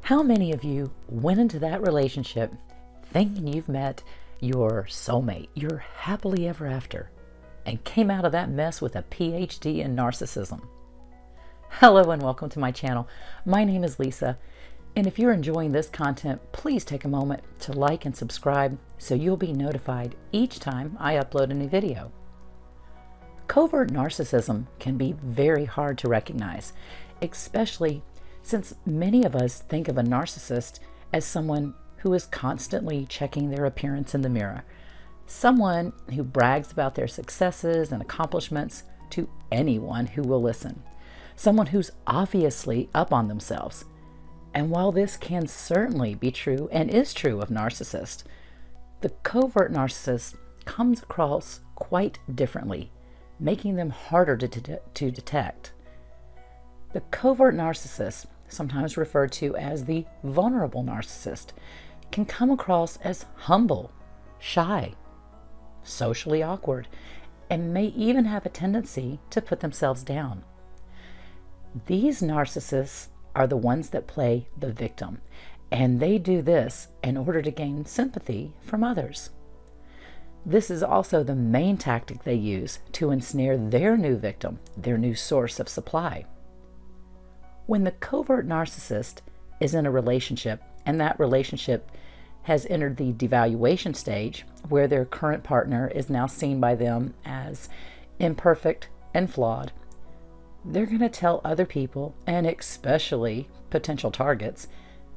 How many of you went into that relationship thinking you've met your soulmate, your happily ever after, and came out of that mess with a PhD in narcissism? Hello and welcome to my channel. My name is Lisa, and if you're enjoying this content, please take a moment to like and subscribe so you'll be notified each time I upload a new video. Covert narcissism can be very hard to recognize, especially since many of us think of a narcissist as someone who is constantly checking their appearance in the mirror, someone who brags about their successes and accomplishments to anyone who will listen, someone who's obviously up on themselves. And while this can certainly be true and is true of narcissists, the covert narcissist comes across quite differently, making them harder to detect. The covert narcissist, sometimes referred to as the vulnerable narcissist, can come across as humble, shy, socially awkward, and may even have a tendency to put themselves down. These narcissists are the ones that play the victim, and they do this in order to gain sympathy from others. This is also the main tactic they use to ensnare their new victim, their new source of supply. When the covert narcissist is in a relationship and that relationship has entered the devaluation stage, where their current partner is now seen by them as imperfect and flawed, they're going to tell other people, and especially potential targets,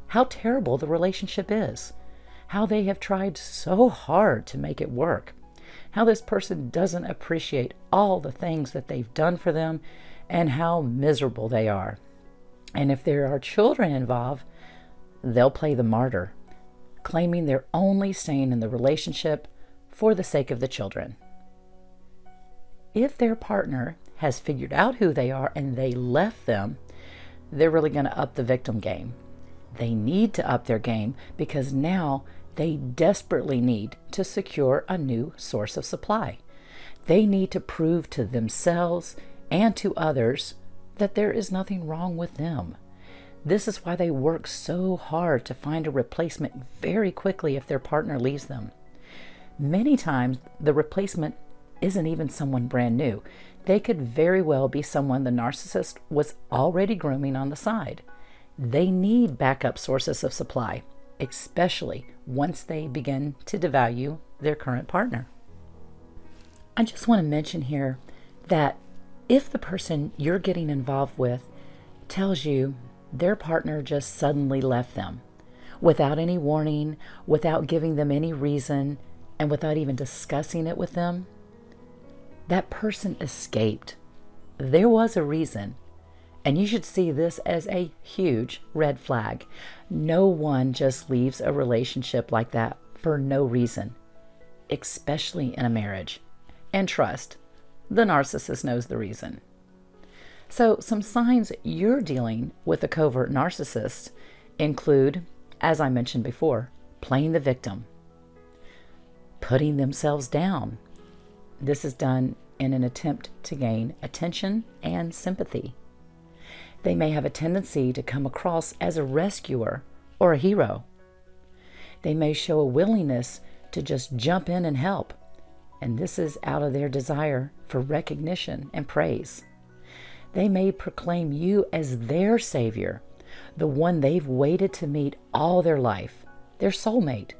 how terrible the relationship is, how they have tried so hard to make it work, how this person doesn't appreciate all the things that they've done for them, and how miserable they are. And if there are children involved, they'll play the martyr, claiming they're only staying in the relationship for the sake of the children. If their partner has figured out who they are and they left them, they're really going to up the victim game. They need to up their game because now they desperately need to secure a new source of supply. They need to prove to themselves and to others that there is nothing wrong with them. This is why they work so hard to find a replacement very quickly if their partner leaves them. Many times, the replacement isn't even someone brand new. They could very well be someone the narcissist was already grooming on the side. They need backup sources of supply, especially once they begin to devalue their current partner. I just want to mention here that if the person you're getting involved with tells you their partner just suddenly left them, without any warning, without giving them any reason, and without even discussing it with them, that person escaped. There was a reason, and you should see this as a huge red flag. No one just leaves a relationship like that for no reason, especially in a marriage. And trust, the narcissist knows the reason. So some signs you're dealing with a covert narcissist include, as I mentioned before, playing the victim, putting themselves down. This is done in an attempt to gain attention and sympathy. They may have a tendency to come across as a rescuer or a hero. They may show a willingness to just jump in and help, and this is out of their desire for recognition and praise. They may proclaim you as their savior, the one they've waited to meet all their life, their soulmate,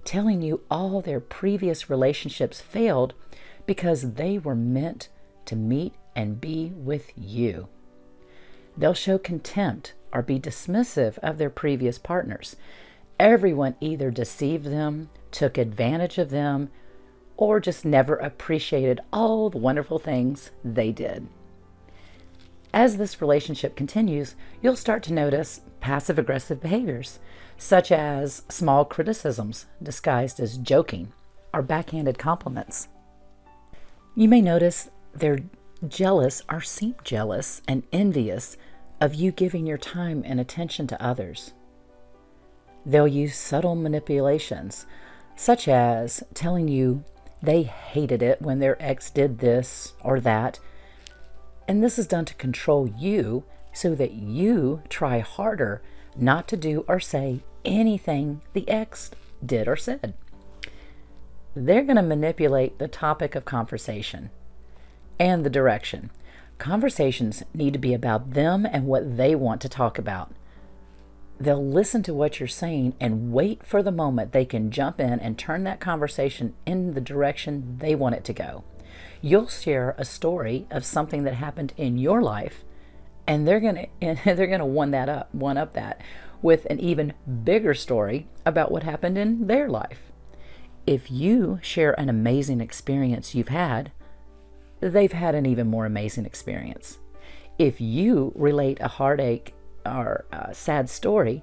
telling you all their previous relationships failed because they were meant to meet and be with you. They'll show contempt or be dismissive of their previous partners. Everyone either deceived them, took advantage of them, or just never appreciated all the wonderful things they did. As this relationship continues, you'll start to notice passive-aggressive behaviors, such as small criticisms disguised as joking or backhanded compliments. You may notice they're jealous or seem jealous and envious of you giving your time and attention to others. They'll use subtle manipulations, such as telling you they hated it when their ex did this or that, and this is done to control you so that you try harder not to do or say anything the ex did or said. They're going to manipulate the topic of conversation and the direction. Conversations need to be about them and what they want to talk about. They'll listen to what you're saying and wait for the moment they can jump in and turn that conversation in the direction they want it to go. You'll share a story of something that happened in your life, and they're gonna one up that with an even bigger story about what happened in their life. If you share an amazing experience you've had, they've had an even more amazing experience. If you relate a heartache or a sad story,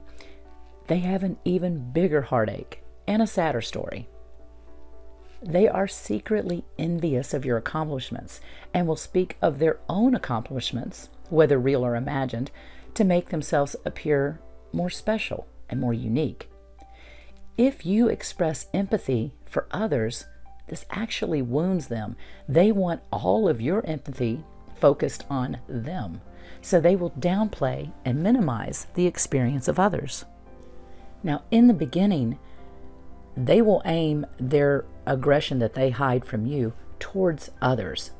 they have an even bigger heartache and a sadder story. They are secretly envious of your accomplishments and will speak of their own accomplishments, whether real or imagined, to make themselves appear more special and more unique. If you express empathy for others, this actually wounds them. They want all of your empathy focused on them, so they will downplay and minimize the experience of others. Now, in the beginning, they will aim their aggression that they hide from you towards others.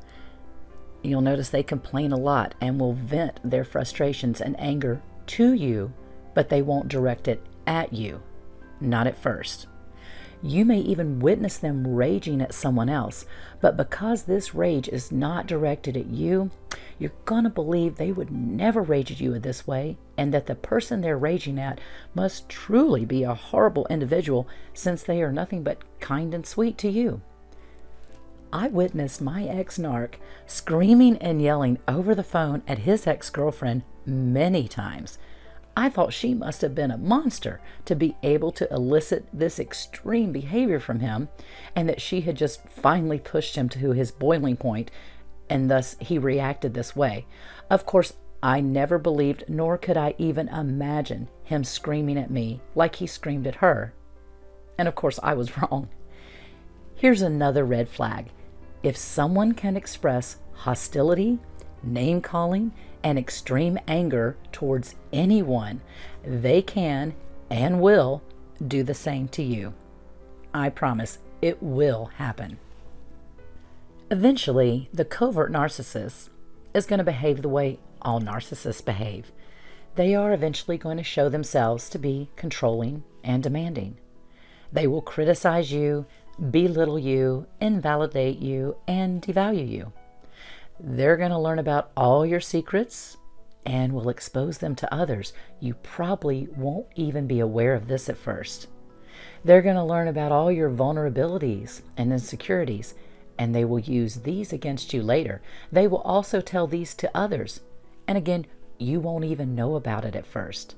You'll notice they complain a lot and will vent their frustrations and anger to you, but they won't direct it at you, not at first. You may even witness them raging at someone else, but because this rage is not directed at you, you're going to believe they would never rage at you this way, and that the person they're raging at must truly be a horrible individual, since they are nothing but kind and sweet to you. I witnessed my ex-narc screaming and yelling over the phone at his ex-girlfriend many times. I thought she must have been a monster to be able to elicit this extreme behavior from him, and that she had just finally pushed him to his boiling point, and thus he reacted this way. Of course, I never believed, nor could I even imagine him screaming at me like he screamed at her. And of course, I was wrong. Here's another red flag. If someone can express hostility, name-calling, and extreme anger towards anyone, they can and will do the same to you. I promise it will happen. Eventually, the covert narcissist is going to behave the way all narcissists behave. They are eventually going to show themselves to be controlling and demanding. They will criticize you, belittle you, invalidate you, and devalue you. They're going to learn about all your secrets and will expose them to others. You probably won't even be aware of this at first. They're going to learn about all your vulnerabilities and insecurities, and they will use these against you later. They will also tell these to others, and again, you won't even know about it at first.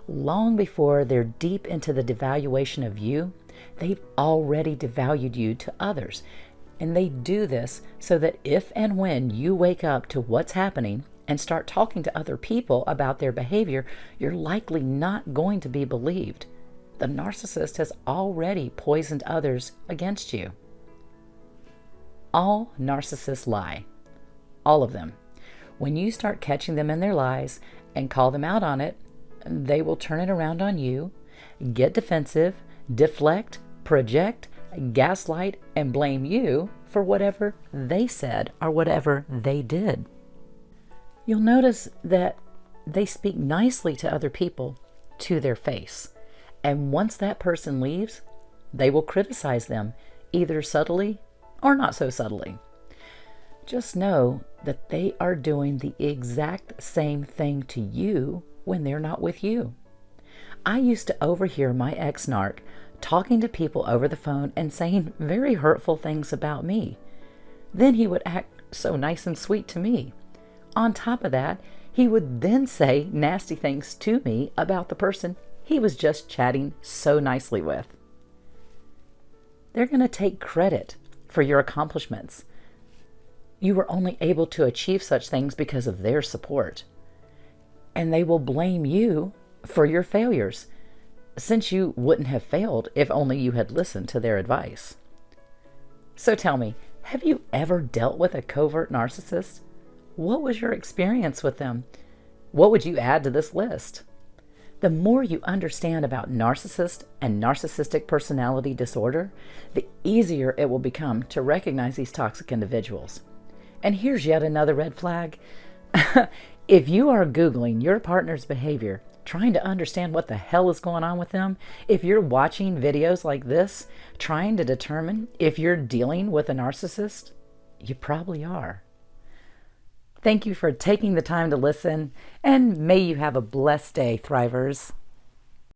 Long before they're deep into the devaluation of you, they've already devalued you to others. And they do this so that if and when you wake up to what's happening and start talking to other people about their behavior, you're likely not going to be believed. The narcissist has already poisoned others against you. All narcissists lie. All of them. When you start catching them in their lies and call them out on it, they will turn it around on you, get defensive, deflect, project, gaslight, and blame you for whatever they said or whatever they did. You'll notice that they speak nicely to other people to their face. And once that person leaves, they will criticize them, either subtly or not so subtly. Just know that they are doing the exact same thing to you when they're not with you. I used to overhear my ex-narc talking to people over the phone and saying very hurtful things about me. Then he would act so nice and sweet to me. On top of that, he would then say nasty things to me about the person he was just chatting so nicely with. They're going to take credit for your accomplishments. You were only able to achieve such things because of their support. And they will blame you for your failures, since you wouldn't have failed if only you had listened to their advice. So tell me, have you ever dealt with a covert narcissist? What was your experience with them? What would you add to this list? The more you understand about narcissist and narcissistic personality disorder, the easier it will become to recognize these toxic individuals. And here's yet another red flag. If you are Googling your partner's behavior, trying to understand what the hell is going on with them, if you're watching videos like this, trying to determine if you're dealing with a narcissist, you probably are. Thank you for taking the time to listen, and may you have a blessed day, Thrivers.